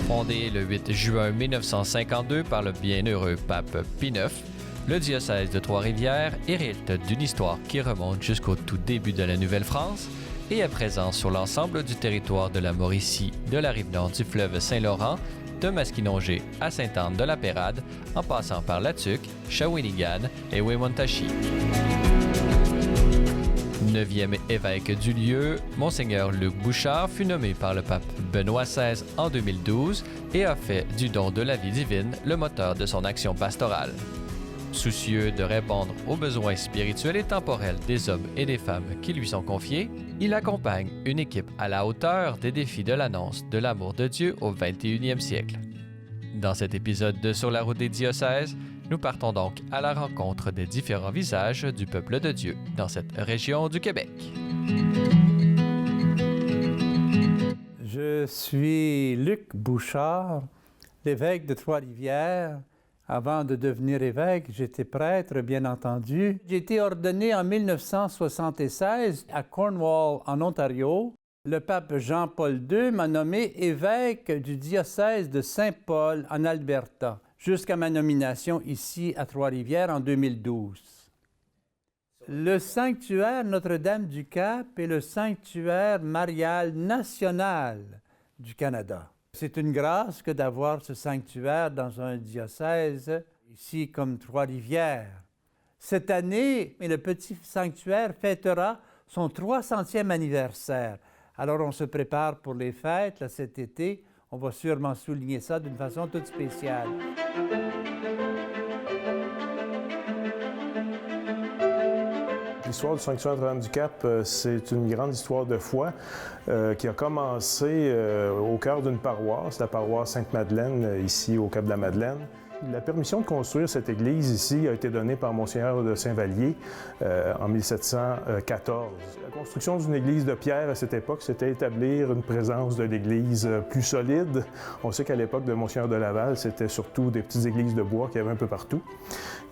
Fondé le 8 juin 1952 par le bienheureux pape Pie IX, le diocèse de Trois-Rivières hérite d'une histoire qui remonte jusqu'au tout début de la Nouvelle-France et est présent sur l'ensemble du territoire de la Mauricie, de la rive nord du fleuve Saint-Laurent, de Maskinongé à Sainte-Anne-de-la-Pérade, en passant par La Tuque, Shawinigan et Wemotaci. 9e évêque du lieu, Monseigneur Luc Bouchard fut nommé par le pape Benoît XVI en 2012 et a fait du don de la vie divine le moteur de son action pastorale. Soucieux de répondre aux besoins spirituels et temporels des hommes et des femmes qui lui sont confiés, il accompagne une équipe à la hauteur des défis de l'annonce de l'amour de Dieu au 21e siècle. Dans cet épisode de Sur la route des diocèses, nous partons donc à la rencontre des différents visages du peuple de Dieu dans cette région du Québec. Je suis Luc Bouchard, l'évêque de Trois-Rivières. Avant de devenir évêque, j'étais prêtre, bien entendu. J'ai été ordonné en 1976 à Cornwall, en Ontario. Le pape Jean-Paul II m'a nommé évêque du diocèse de Saint-Paul, en Alberta, jusqu'à ma nomination ici à Trois-Rivières en 2012. Le sanctuaire Notre-Dame-du-Cap est le sanctuaire marial national du Canada. C'est une grâce que d'avoir ce sanctuaire dans un diocèse, ici comme Trois-Rivières. Cette année, le petit sanctuaire fêtera son 300e anniversaire. Alors on se prépare pour les fêtes là, cet été. On va sûrement souligner ça d'une façon toute spéciale. L'histoire du sanctuaire Notre-Dame-du-Cap, c'est une grande histoire de foi qui a commencé au cœur d'une paroisse, la paroisse Sainte-Madeleine, ici au Cap-de-la-Madeleine. La permission de construire cette église ici a été donnée par Monseigneur de Saint-Vallier en 1714. La construction d'une église de pierre à cette époque, c'était établir une présence de l'église plus solide. On sait qu'à l'époque de Monseigneur de Laval, c'était surtout des petites églises de bois qu'il y avait un peu partout.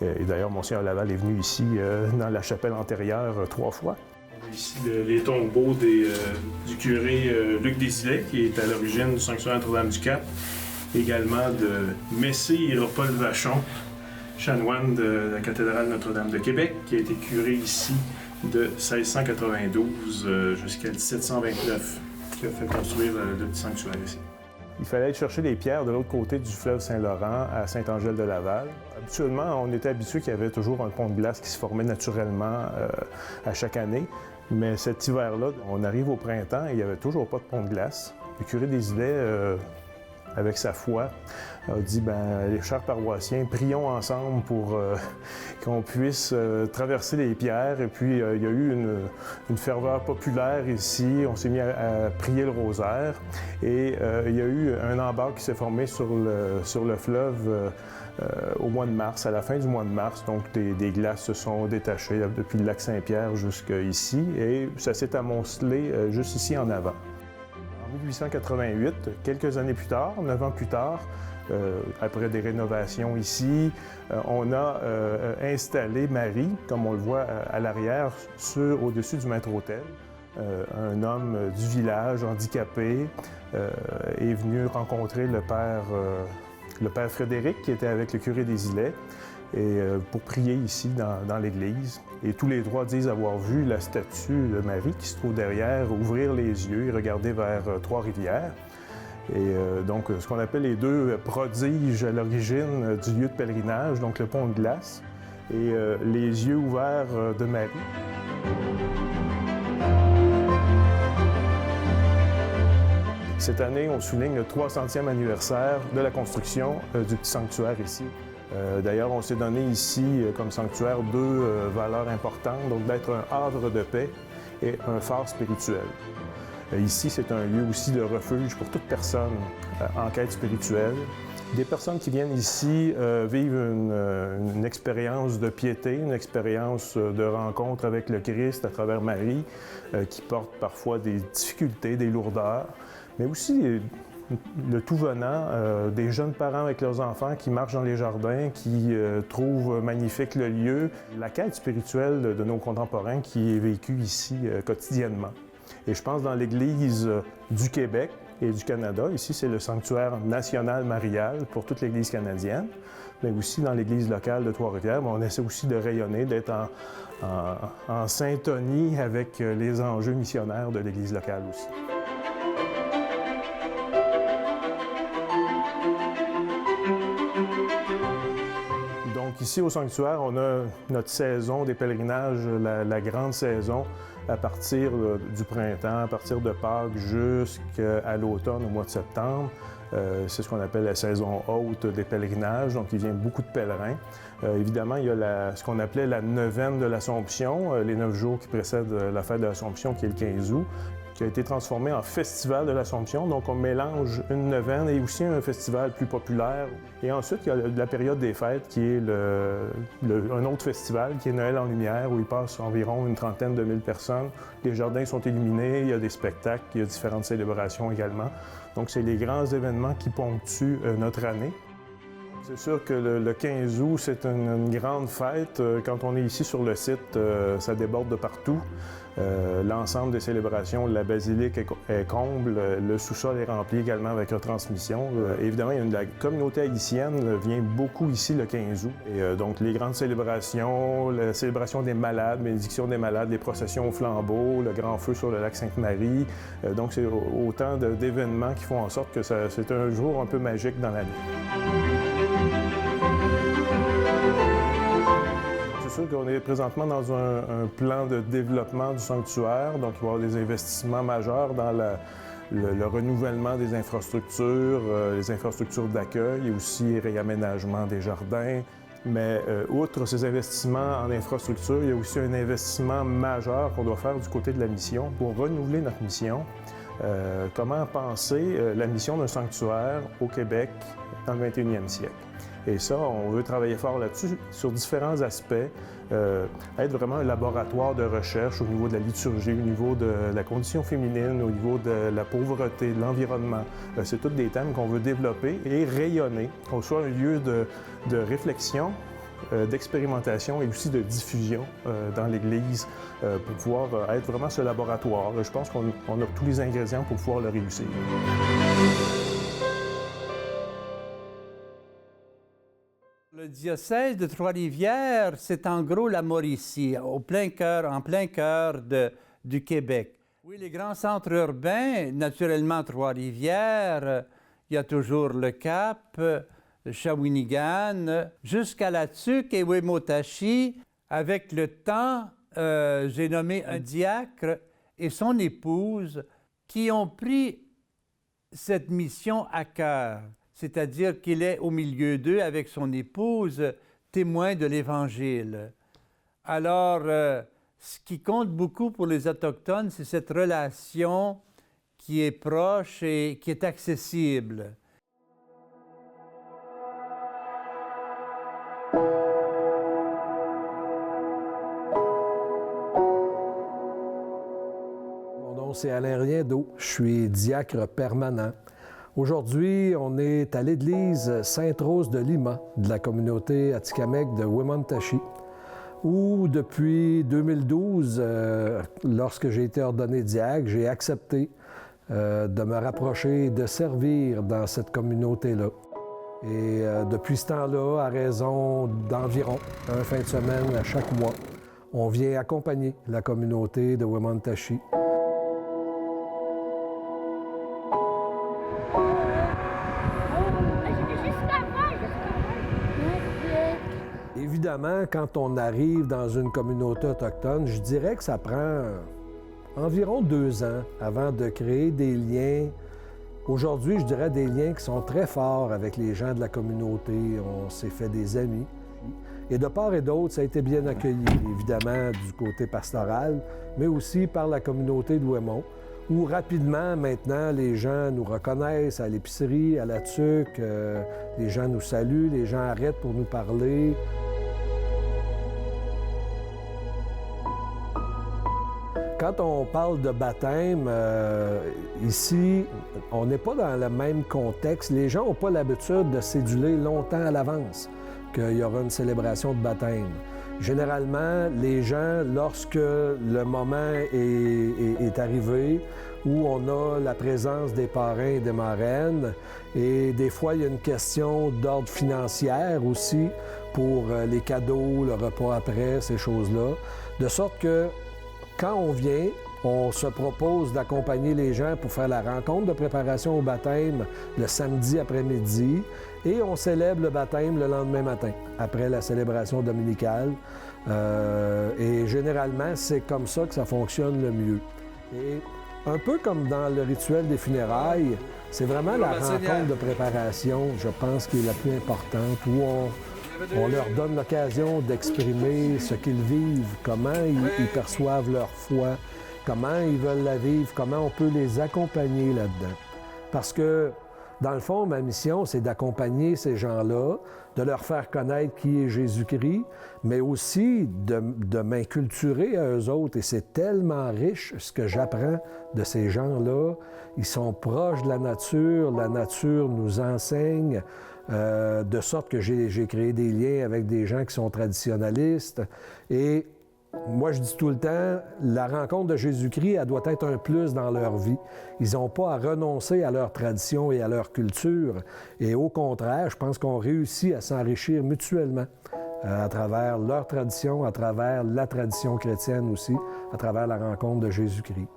Et d'ailleurs, Monseigneur Laval est venu ici dans la chapelle antérieure 3 fois. On a ici les tombeaux du curé Luc Desilets, qui est à l'origine du sanctuaire Notre-Dame-du-Cap. Également de Messire Paul Vachon, chanoine de la cathédrale Notre-Dame de Québec, qui a été curé ici de 1692 jusqu'à 1729, qui a fait construire le petit sanctuaire ici. Il fallait aller chercher les pierres de l'autre côté du fleuve Saint-Laurent, à Saint-Angèle-de-Laval. Habituellement, on était habitué qu'il y avait toujours un pont de glace qui se formait naturellement à chaque année. Mais cet hiver-là, on arrive au printemps et il n'y avait toujours pas de pont de glace. Le curé Desilets, avec sa foi, a dit, les chers paroissiens, prions ensemble pour qu'on puisse traverser les pierres. Et puis, il y a eu une ferveur populaire ici. On s'est mis à prier le rosaire. Et il y a eu un embarque qui s'est formé sur le fleuve au mois de mars, à la fin du mois de mars. Donc, des glaces se sont détachées depuis le lac Saint-Pierre jusqu'ici. Et ça s'est amoncelé juste ici en avant. En 1888, quelques années plus tard, 9 ans plus tard, après des rénovations ici, on a installé Marie, comme on le voit à l'arrière, au-dessus du maître-autel. Un homme du village, handicapé, est venu rencontrer le père Frédéric, qui était avec le curé Desilets, et pour prier ici dans l'église. Et tous les trois disent avoir vu la statue de Marie qui se trouve derrière, ouvrir les yeux et regarder vers Trois-Rivières. Et donc, ce qu'on appelle les deux prodiges à l'origine du lieu de pèlerinage, donc le pont de glace et les yeux ouverts de Marie. Cette année, on souligne le 300e anniversaire de la construction du petit sanctuaire ici. D'ailleurs, on s'est donné ici comme sanctuaire 2 valeurs importantes, donc d'être un havre de paix et un phare spirituel. Ici, c'est un lieu aussi de refuge pour toute personne en quête spirituelle. Des personnes qui viennent ici vivent une expérience de piété, une expérience de rencontre avec le Christ à travers Marie, qui porte parfois des difficultés, des lourdeurs, mais aussi le tout venant, des jeunes parents avec leurs enfants qui marchent dans les jardins, qui trouvent magnifique le lieu. La quête spirituelle de nos contemporains qui est vécue ici quotidiennement. Et je pense dans l'Église du Québec, et du Canada. Ici, c'est le sanctuaire national marial pour toute l'Église canadienne, mais aussi dans l'Église locale de Trois-Rivières. On essaie aussi de rayonner, d'être en syntonie avec les enjeux missionnaires de l'Église locale aussi. Donc ici au sanctuaire, on a notre saison des pèlerinages, la grande saison, à partir du printemps, à partir de Pâques jusqu'à l'automne, au mois de septembre. C'est ce qu'on appelle la saison haute des pèlerinages, donc il vient beaucoup de pèlerins. Évidemment, il y a ce qu'on appelait la neuvaine de l'Assomption, les 9 jours qui précèdent la fête de l'Assomption, qui est le 15 août, qui a été transformé en festival de l'Assomption. Donc, on mélange une neuvaine et aussi un festival plus populaire. Et ensuite, il y a la période des fêtes, qui est un autre festival, qui est Noël en lumière, où il passe environ une trentaine de mille personnes. Les jardins sont illuminés, il y a des spectacles, il y a différentes célébrations également. Donc, c'est les grands événements qui ponctuent notre année. C'est sûr que le 15 août, c'est une grande fête. Quand on est ici sur le site, ça déborde de partout. L'ensemble des célébrations, la basilique est comble, le sous-sol est rempli également avec retransmission. Évidemment, la communauté haïtienne vient beaucoup ici le 15 août. Et donc, les grandes célébrations, la célébration des malades, bénédiction des malades, les processions au flambeau, le grand feu sur le lac Sainte-Marie. Donc, c'est autant d'événements qui font en sorte que c'est un jour un peu magique dans l'année. C'est sûr qu'on est présentement dans un plan de développement du sanctuaire, donc il va y avoir des investissements majeurs dans le renouvellement des infrastructures, les infrastructures d'accueil et aussi réaménagement des jardins. Mais outre ces investissements en infrastructure, il y a aussi un investissement majeur qu'on doit faire du côté de la mission pour renouveler notre mission. Comment penser la mission d'un sanctuaire au Québec dans le 21e siècle. Et ça, on veut travailler fort là-dessus, sur différents aspects, être vraiment un laboratoire de recherche au niveau de la liturgie, au niveau de la condition féminine, au niveau de la pauvreté, de l'environnement. C'est tous des thèmes qu'on veut développer et rayonner, qu'on soit un lieu de réflexion, d'expérimentation et aussi de diffusion dans l'Église pour pouvoir être vraiment ce laboratoire. Je pense qu'on a tous les ingrédients pour pouvoir le réussir. Le diocèse de Trois-Rivières, c'est en gros la Mauricie, en plein cœur du Québec. Oui, les grands centres urbains, naturellement Trois-Rivières, il y a toujours le Cap, Shawinigan, jusqu'à La Tuque et Wemotaci. Avec le temps, j'ai nommé un diacre et son épouse qui ont pris cette mission à cœur. C'est-à-dire qu'il est au milieu d'eux avec son épouse, témoin de l'Évangile. Alors, ce qui compte beaucoup pour les Autochtones, c'est cette relation qui est proche et qui est accessible. Mon nom, c'est Alain Riendeau. Je suis diacre permanent. Aujourd'hui, on est à l'église Sainte-Rose de Lima de la communauté atikamekw de Wemotaci, où depuis 2012, lorsque j'ai été ordonné diacre, j'ai accepté de me rapprocher et de servir dans cette communauté-là. Et depuis ce temps-là, à raison d'environ un fin de semaine à chaque mois, on vient accompagner la communauté de Wemotaci. Évidemment, quand on arrive dans une communauté autochtone, je dirais que ça prend environ 2 ans avant de créer des liens. Aujourd'hui, je dirais des liens qui sont très forts avec les gens de la communauté. On s'est fait des amis. Et de part et d'autre, ça a été bien accueilli, évidemment, du côté pastoral, mais aussi par la communauté de Ouémont, où rapidement, maintenant, les gens nous reconnaissent à l'épicerie, à la tuque, les gens nous saluent, les gens arrêtent pour nous parler. Quand on parle de baptême, ici, on n'est pas dans le même contexte. Les gens n'ont pas l'habitude de céduler longtemps à l'avance qu'il y aura une célébration de baptême. Généralement, les gens, lorsque le moment est arrivé, où on a la présence des parrains et des marraines. Et des fois, il y a une question d'ordre financier aussi pour les cadeaux, le repas après, ces choses-là. De sorte que quand on vient, on se propose d'accompagner les gens pour faire la rencontre de préparation au baptême le samedi après-midi et on célèbre le baptême le lendemain matin, après la célébration dominicale. Et généralement, c'est comme ça que ça fonctionne le mieux. Et un peu comme dans le rituel des funérailles, c'est vraiment la rencontre de préparation, je pense, qui est la plus importante, où on leur donne l'occasion d'exprimer ce qu'ils vivent, comment ils perçoivent leur foi, comment ils veulent la vivre, comment on peut les accompagner là-dedans. Parce que, dans le fond, ma mission, c'est d'accompagner ces gens-là, de leur faire connaître qui est Jésus-Christ, mais aussi de m'inculturer à eux autres. Et c'est tellement riche ce que j'apprends de ces gens-là. Ils sont proches de la nature nous enseigne, de sorte que j'ai créé des liens avec des gens qui sont traditionnalistes. Et moi, je dis tout le temps, la rencontre de Jésus-Christ, elle doit être un plus dans leur vie. Ils n'ont pas à renoncer à leur tradition et à leur culture. Et au contraire, je pense qu'on réussit à s'enrichir mutuellement à travers leur tradition, à travers la tradition chrétienne aussi, à travers la rencontre de Jésus-Christ.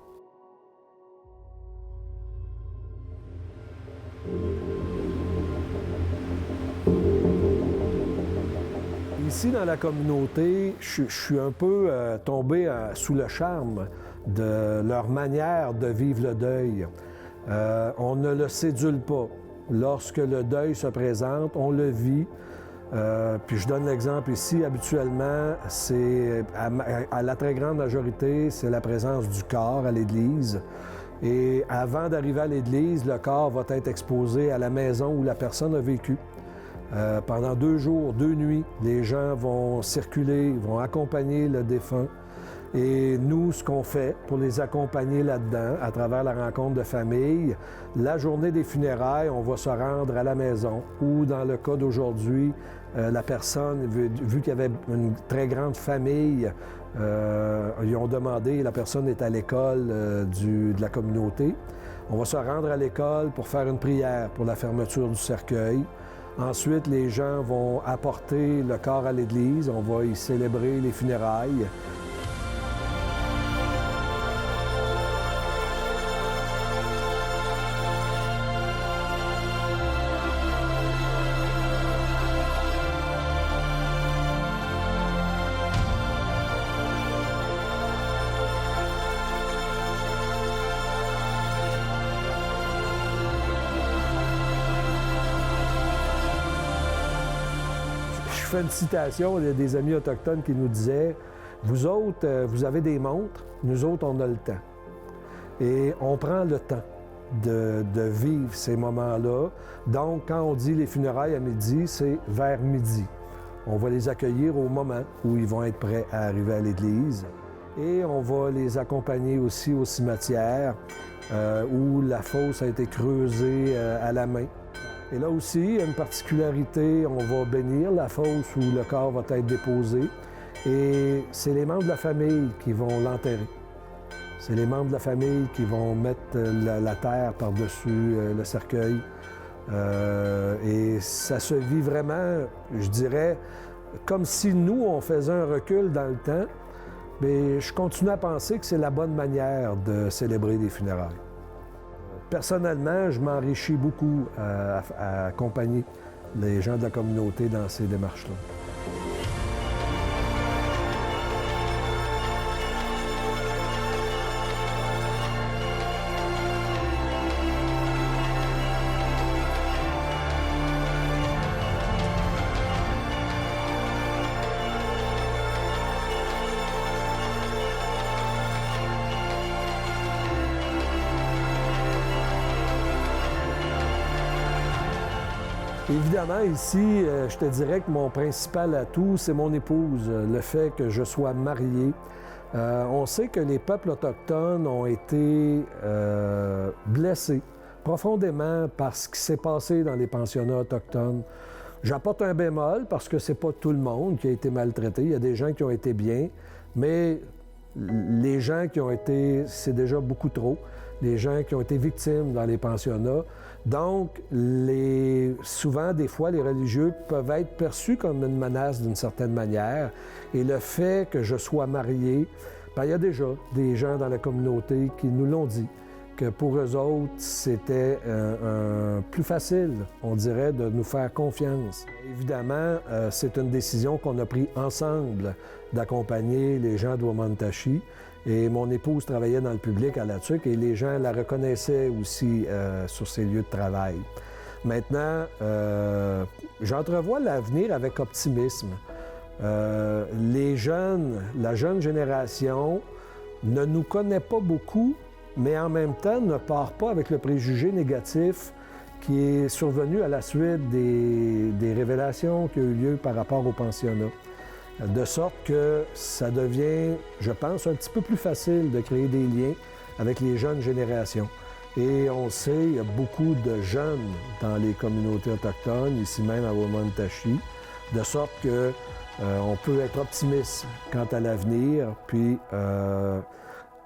Ici, dans la communauté, je suis un peu tombé sous le charme de leur manière de vivre le deuil. On ne le sédule pas. Lorsque le deuil se présente, on le vit. Puis je donne l'exemple ici, habituellement, c'est à la très grande majorité, c'est la présence du corps à l'Église. Et avant d'arriver à l'Église, le corps va être exposé à la maison où la personne a vécu. Pendant 2 jours, 2 nuits, les gens vont circuler, vont accompagner le défunt. Et nous, ce qu'on fait pour les accompagner là-dedans, à travers la rencontre de famille, la journée des funérailles, on va se rendre à la maison ou, dans le cas d'aujourd'hui, la personne, vu qu'il y avait une très grande famille, ils ont demandé, la personne est à l'école de la communauté. On va se rendre à l'école pour faire une prière pour la fermeture du cercueil. Ensuite, les gens vont apporter le corps à l'église. On va y célébrer les funérailles. Je fais une citation, il y a des amis autochtones qui nous disaient « Vous autres, vous avez des montres, nous autres, on a le temps. » Et on prend le temps de vivre ces moments-là. Donc, quand on dit les funérailles à midi, c'est vers midi. On va les accueillir au moment où ils vont être prêts à arriver à l'église. Et on va les accompagner aussi au cimetière où la fosse a été creusée à la main. Et là aussi, il y a une particularité, on va bénir la fosse où le corps va être déposé et c'est les membres de la famille qui vont l'enterrer. C'est les membres de la famille qui vont mettre la terre par-dessus le cercueil. Et ça se vit vraiment, je dirais, comme si nous, on faisait un recul dans le temps, mais je continue à penser que c'est la bonne manière de célébrer les funérailles. Personnellement, je m'enrichis beaucoup à accompagner les gens de la communauté dans ces démarches-là. Évidemment, ici, je te dirais que mon principal atout, c'est mon épouse, le fait que je sois marié. On sait que les peuples autochtones ont été blessés profondément par ce qui s'est passé dans les pensionnats autochtones. J'apporte un bémol parce que c'est pas tout le monde qui a été maltraité. Il y a des gens qui ont été bien, mais les gens qui ont été, c'est déjà beaucoup trop. des gens qui ont été victimes dans les pensionnats. Donc, souvent, des fois, les religieux peuvent être perçus comme une menace d'une certaine manière. Et le fait que je sois marié, bien, il y a déjà des gens dans la communauté qui nous l'ont dit, que pour eux autres, c'était plus facile, on dirait, de nous faire confiance. Évidemment, c'est une décision qu'on a prise ensemble d'accompagner les gens de Wamantashi. Et mon épouse travaillait dans le public à La Tuque et les gens la reconnaissaient aussi sur ses lieux de travail. Maintenant, j'entrevois l'avenir avec optimisme. La jeune génération ne nous connaît pas beaucoup, mais en même temps ne part pas avec le préjugé négatif qui est survenu à la suite des révélations qui ont eu lieu par rapport au pensionnat. De sorte que ça devient, je pense, un petit peu plus facile de créer des liens avec les jeunes générations. Et on sait, il y a beaucoup de jeunes dans les communautés autochtones, ici même à Wamantashi, de sorte que on peut être optimiste quant à l'avenir, puis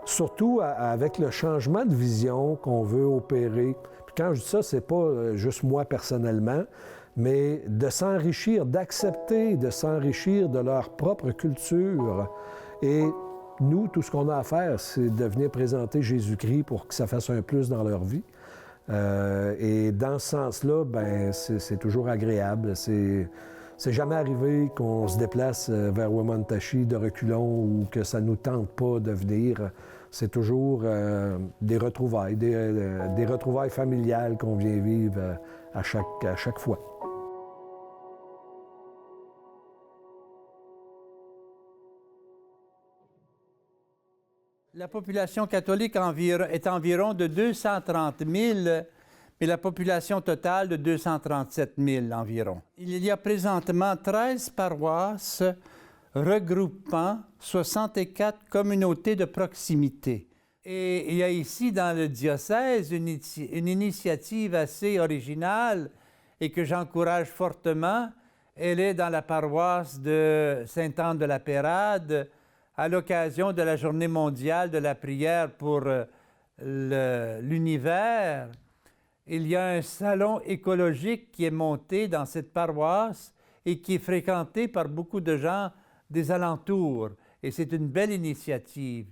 surtout avec le changement de vision qu'on veut opérer. Puis quand je dis ça, c'est pas juste moi personnellement, mais de s'enrichir, d'accepter de s'enrichir de leur propre culture. Et nous, tout ce qu'on a à faire, c'est de venir présenter Jésus-Christ pour que ça fasse un plus dans leur vie. Et dans ce sens-là, ben, c'est toujours agréable. C'est jamais arrivé qu'on se déplace vers Wamantashi de reculons ou que ça ne nous tente pas de venir. C'est toujours des retrouvailles, des retrouvailles familiales qu'on vient vivre à chaque fois. La population catholique est environ de 230 000, mais la population totale de 237 000 environ. Il y a présentement 13 paroisses regroupant 64 communautés de proximité. Et il y a ici dans le diocèse une initiative assez originale et que j'encourage fortement. Elle est dans la paroisse de Sainte-Anne-de-la-Pérade, à l'occasion de la Journée mondiale de la prière pour l'univers. Il y a un salon écologique qui est monté dans cette paroisse et qui est fréquenté par beaucoup de gens des alentours. Et c'est une belle initiative.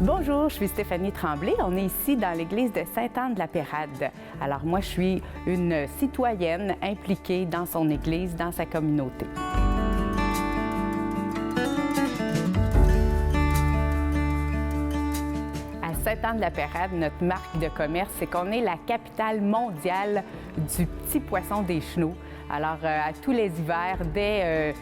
Bonjour, je suis Stéphanie Tremblay. On est ici dans l'église de Sainte-Anne-de-la-Pérade. Alors moi, je suis une citoyenne impliquée dans son église, dans sa communauté. À Sainte-Anne-de-la-Pérade, notre marque de commerce, c'est qu'on est la capitale mondiale du petit poisson des chenaux. Alors, à tous les hivers, dès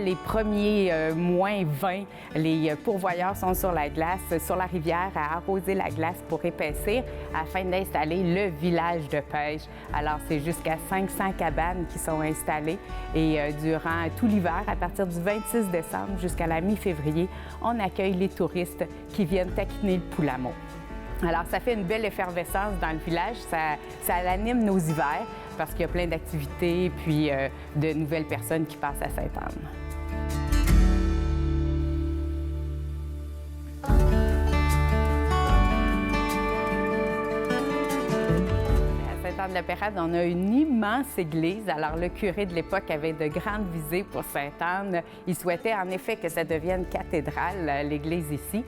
les premiers moins 20, les pourvoyeurs sont sur la glace, sur la rivière, à arroser la glace pour épaissir afin d'installer le village de pêche. Alors, c'est jusqu'à 500 cabanes qui sont installées et durant tout l'hiver, à partir du 26 décembre jusqu'à la mi-février, on accueille les touristes qui viennent taquiner le Poulamo. Alors, ça fait une belle effervescence dans le village, ça anime nos hivers parce qu'il y a plein d'activités puis de nouvelles personnes qui passent à Sainte-Anne. Sainte-Anne-de-la-Pérade, on a une immense église. Alors, le curé de l'époque avait de grandes visées pour Sainte-Anne. Il souhaitait en effet que ça devienne cathédrale, l'église ici.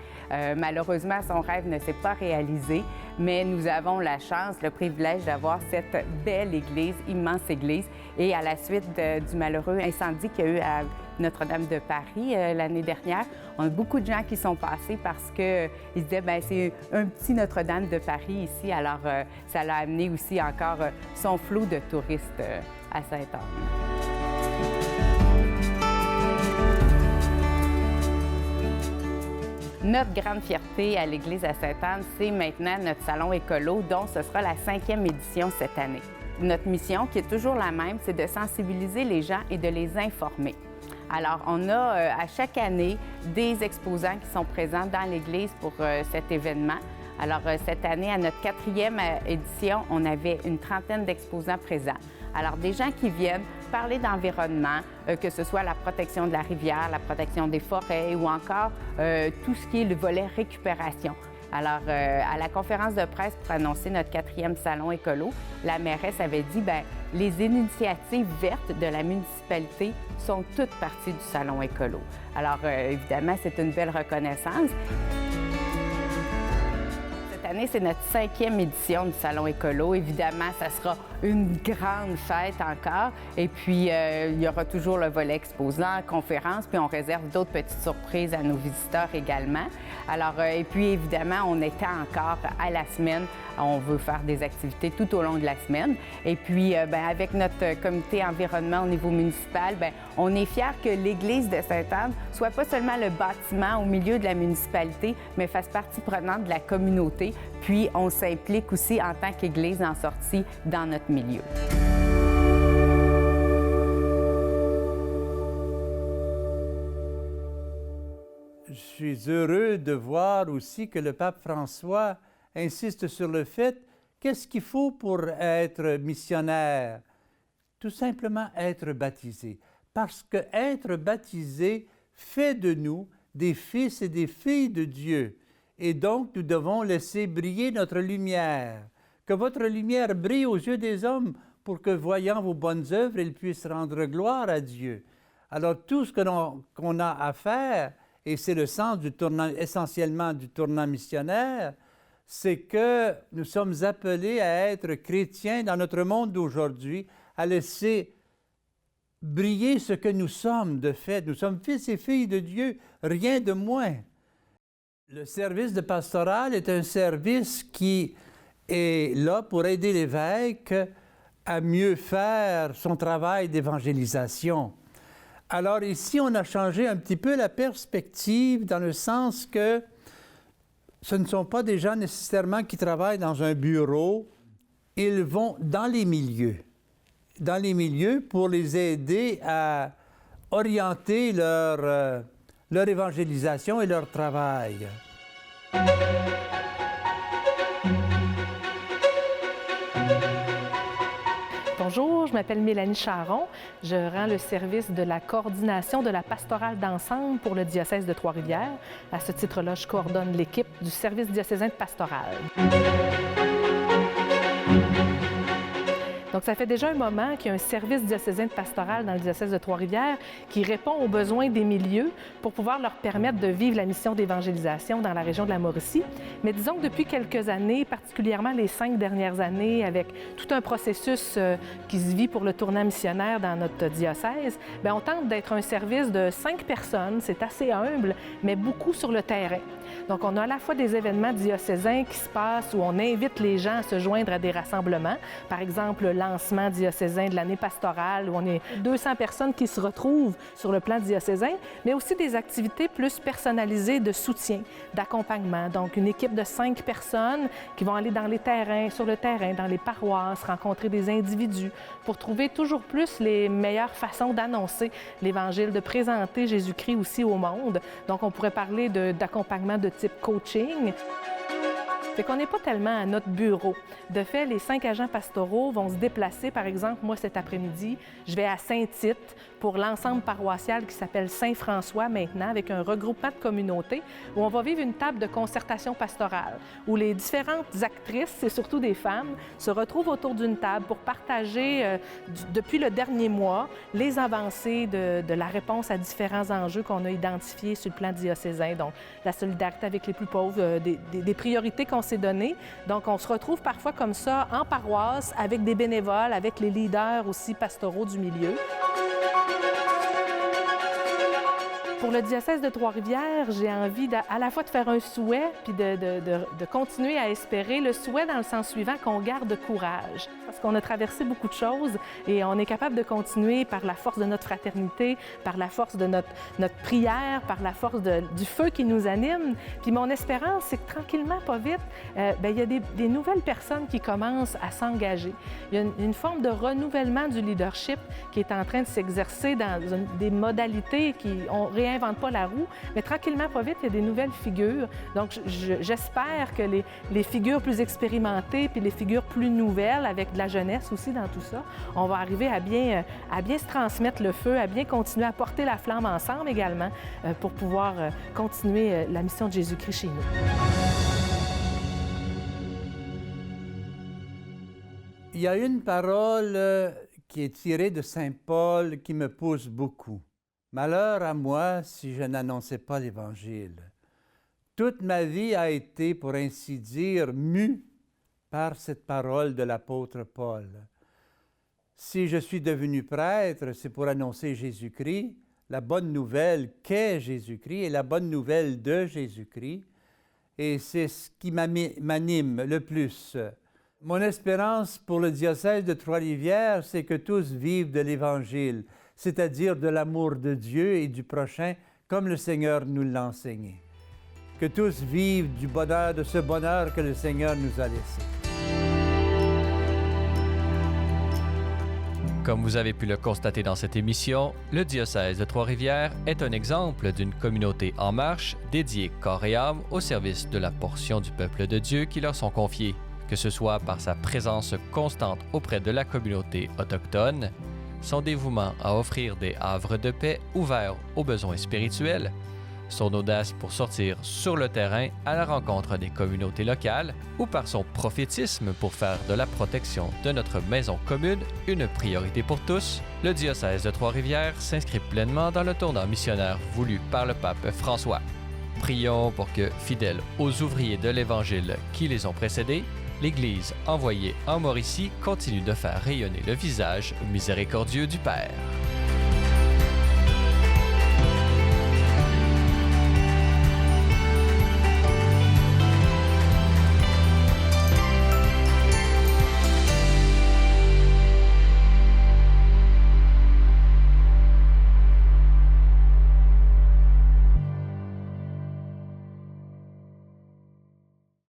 Malheureusement, son rêve ne s'est pas réalisé, mais nous avons la chance, le privilège d'avoir cette belle église, immense église. Et à la suite du malheureux incendie qu'il y a eu à Notre-Dame de Paris l'année dernière, on a beaucoup de gens qui sont passés parce qu'ils se disaient, bien, c'est un petit Notre-Dame de Paris ici. Alors, ça l'a amené aussi encore son flot de touristes à Sainte-Anne. Notre grande fierté à l'Église à Sainte-Anne, c'est maintenant notre salon écolo, dont ce sera la 5e édition cette année. Notre mission, qui est toujours la même, c'est de sensibiliser les gens et de les informer. Alors, on a à chaque année des exposants qui sont présents dans l'Église pour cet événement. Alors, cette année, à notre 4e édition, on avait une trentaine d'exposants présents. Alors, des gens qui viennent parler d'environnement, que ce soit la protection de la rivière, la protection des forêts ou encore tout ce qui est le volet récupération. Alors, à la conférence de presse pour annoncer notre 4e salon écolo, la mairesse avait dit, bien, les initiatives vertes de la municipalité sont toutes parties du salon écolo. Alors, évidemment, c'est une belle reconnaissance. Cette année, c'est notre 5e édition du Salon écolo. Évidemment, ça sera une grande fête encore. Et puis, il y aura toujours le volet exposant, conférence, puis on réserve d'autres petites surprises à nos visiteurs également. Alors, et puis, évidemment, on était encore à la semaine. On veut faire des activités tout au long de la semaine. Et puis, bien, avec notre comité environnement au niveau municipal, bien, on est fiers que l'église de Sainte-Anne soit pas seulement le bâtiment au milieu de la municipalité, mais fasse partie prenante de la communauté. Puis, on s'implique aussi en tant qu'église en sortie dans notre milieu. Je suis heureux de voir aussi que le pape François insiste sur le fait qu'est-ce qu'il faut pour être missionnaire? Tout simplement être baptisé. Parce que être baptisé fait de nous des fils et des filles de Dieu. Et donc, nous devons laisser briller notre lumière. Que votre lumière brille aux yeux des hommes pour que, voyant vos bonnes œuvres, ils puissent rendre gloire à Dieu. Alors, tout ce qu'on a à faire, et c'est le sens du tournant, essentiellement du tournant missionnaire, c'est que nous sommes appelés à être chrétiens dans notre monde d'aujourd'hui, à laisser briller ce que nous sommes de fait. Nous sommes fils et filles de Dieu, rien de moins. Le service de pastoral est un service qui est là pour aider l'évêque à mieux faire son travail d'évangélisation. Alors ici, on a changé un petit peu la perspective dans le sens que ce ne sont pas des gens nécessairement qui travaillent dans un bureau, ils vont dans les milieux pour les aider à orienter leur évangélisation et leur travail. Bonjour, je m'appelle Mélanie Charon. Je rends le service de la coordination de la pastorale d'ensemble pour le diocèse de Trois-Rivières. À ce titre-là, je coordonne l'équipe du service diocésain de pastorale. Donc, ça fait déjà un moment qu'il y a un service diocésain de pastoral dans le diocèse de Trois-Rivières qui répond aux besoins des milieux pour pouvoir leur permettre de vivre la mission d'évangélisation dans la région de la Mauricie. Mais disons que depuis quelques années, particulièrement les 5 dernières années, avec tout un processus qui se vit pour le tournant missionnaire dans notre diocèse, bien, on tente d'être un service de 5 personnes, c'est assez humble, mais beaucoup sur le terrain. Donc, on a à la fois des événements diocésains qui se passent où on invite les gens à se joindre à des rassemblements. Par exemple, le lancement diocésain de l'année pastorale où on est 200 personnes qui se retrouvent sur le plan diocésain, mais aussi des activités plus personnalisées de soutien, d'accompagnement. Donc, une équipe de 5 personnes qui vont aller dans les terrains, sur le terrain, dans les paroisses, rencontrer des individus pour trouver toujours plus les meilleures façons d'annoncer l'Évangile, de présenter Jésus-Christ aussi au monde. Donc, on pourrait parler d'accompagnement de type coaching. Fait qu'on n'est pas tellement à notre bureau. De fait, les 5 agents pastoraux vont se déplacer. Par exemple, moi, cet après-midi, je vais à Saint-Tite pour l'ensemble paroissial qui s'appelle Saint-François maintenant, avec un regroupement de communautés où on va vivre une table de concertation pastorale, où les différentes actrices, et surtout des femmes, se retrouvent autour d'une table pour partager, depuis le dernier mois, les avancées de la réponse à différents enjeux qu'on a identifiés sur le plan diocésain. Donc, la solidarité avec les plus pauvres, des priorités qu'on s'est données. Donc, on se retrouve parfois comme ça en paroisse, avec des bénévoles, avec les leaders aussi pastoraux du milieu. Pour le diocèse de Trois-Rivières, j'ai envie à la fois de faire un souhait puis de continuer à espérer. Le souhait dans le sens suivant, qu'on garde courage. Parce qu'on a traversé beaucoup de choses et on est capable de continuer par la force de notre fraternité, par la force de notre prière, par la force du feu qui nous anime. Puis mon espérance, c'est que tranquillement, pas vite, il y a des nouvelles personnes qui commencent à s'engager. Il y a une forme de renouvellement du leadership qui est en train de s'exercer dans des modalités qui ont réellement réinvente pas la roue, mais tranquillement, pas vite, il y a des nouvelles figures. Donc, j'espère que les figures plus expérimentées puis les figures plus nouvelles, avec de la jeunesse aussi dans tout ça, on va arriver à bien se transmettre le feu, à bien continuer à porter la flamme ensemble également pour pouvoir continuer la mission de Jésus-Christ chez nous. Il y a une parole qui est tirée de Saint Paul qui me pousse beaucoup. « Malheur à moi si je n'annonçais pas l'Évangile. » Toute ma vie a été, pour ainsi dire, mue par cette parole de l'apôtre Paul. Si je suis devenu prêtre, c'est pour annoncer Jésus-Christ, la bonne nouvelle qu'est Jésus-Christ et la bonne nouvelle de Jésus-Christ. Et c'est ce qui m'anime le plus. Mon espérance pour le diocèse de Trois-Rivières, c'est que tous vivent de l'Évangile, c'est-à-dire de l'amour de Dieu et du prochain, comme le Seigneur nous l'a enseigné. Que tous vivent du bonheur, de ce bonheur que le Seigneur nous a laissé. Comme vous avez pu le constater dans cette émission, le diocèse de Trois-Rivières est un exemple d'une communauté en marche dédiée corps et âme au service de la portion du peuple de Dieu qui leur sont confiés, que ce soit par sa présence constante auprès de la communauté autochtone, son dévouement à offrir des havres de paix ouverts aux besoins spirituels, son audace pour sortir sur le terrain à la rencontre des communautés locales ou par son prophétisme pour faire de la protection de notre maison commune une priorité pour tous, le diocèse de Trois-Rivières s'inscrit pleinement dans le tournant missionnaire voulu par le pape François. Prions pour que, fidèles aux ouvriers de l'Évangile qui les ont précédés, l'Église envoyée en Mauricie continue de faire rayonner le visage miséricordieux du Père.